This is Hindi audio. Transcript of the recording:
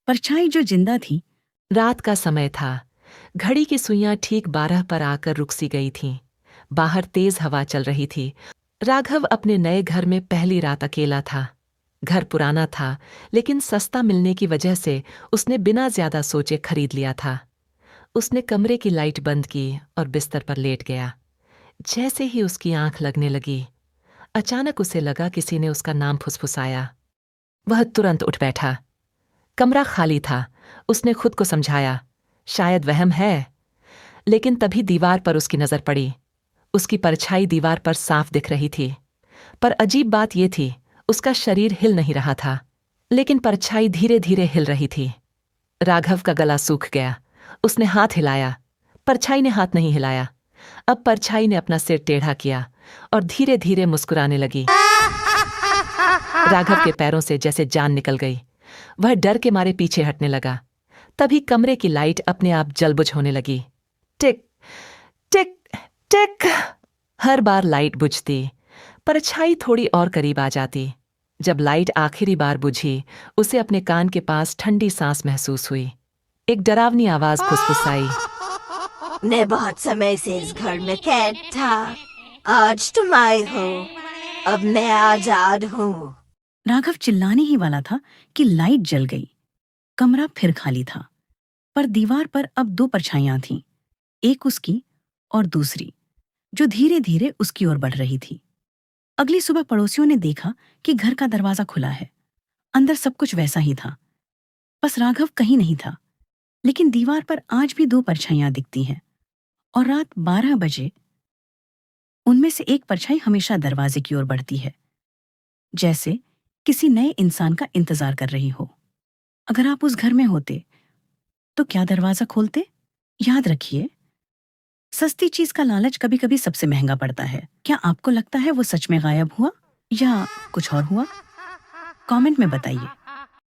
परछाई जो जिंदा थी। रात का समय था। घड़ी की सुइयां ठीक 12 पर आकर रुक सी गई थीं। बाहर तेज हवा चल रही थी। राघव अपने नए घर में पहली रात अकेला था। घर पुराना था, लेकिन सस्ता मिलने की वजह से उसने बिना ज्यादा सोचे खरीद लिया था। उसने कमरे की लाइट बंद की और बिस्तर पर लेट गया। जैसे ही उसकी आंख लगने लगी, अचानक उसे लगा किसी ने उसका नाम फुसफुसाया। वह तुरंत उठ बैठा। कमरा खाली था। उसने खुद को समझाया, शायद वहम है। लेकिन तभी दीवार पर उसकी नजर पड़ी। उसकी परछाई दीवार पर साफ दिख रही थी। पर अजीब बात यह थी, उसका शरीर हिल नहीं रहा था, लेकिन परछाई धीरे धीरे हिल रही थी। राघव का गला सूख गया। उसने हाथ हिलाया। परछाई ने हाथ नहीं हिलाया। अब परछाई ने अपना सिर टेढ़ा किया और धीरे धीरे मुस्कुराने लगी। राघव के पैरों से जैसे जान निकल गई। वह डर के मारे पीछे हटने लगा। तभी कमरे की लाइट अपने आप जलबुझ होने लगी। टिक टिक टिक। हर बार लाइट बुझती, परछाई थोड़ी और करीब आ जाती। जब लाइट आखिरी बार बुझी, उसे अपने कान के पास ठंडी सांस महसूस हुई। एक डरावनी आवाज फुसफुसाई, मैं बहुत समय से इस घर में कैद था। आज तुम आए हो। अब मैं आजाद हूँ। राघव चिल्लाने ही वाला था कि लाइट जल गई। कमरा फिर खाली था, पर दीवार पर अब दो परछाइयां थीं, एक उसकी और दूसरी, जो धीरे धीरे उसकी ओर बढ़ रही थी। अगली सुबह पड़ोसियों ने देखा कि घर का दरवाजा खुला है। अंदर सब कुछ वैसा ही था, बस राघव कहीं नहीं था। लेकिन दीवार पर आज भी दो परछाइयां दिखती हैं, और रात 12 बजे उनमें से एक परछाई हमेशा दरवाजे की ओर बढ़ती है, जैसे किसी नए इंसान का इंतजार कर रही हो। अगर आप उस घर में होते तो क्या दरवाजा खोलते? याद रखिए, सस्ती चीज का लालच कभी कभी सबसे महंगा पड़ता है। क्या आपको लगता है वो सच में गायब हुआ या कुछ और हुआ? कमेंट में बताइए।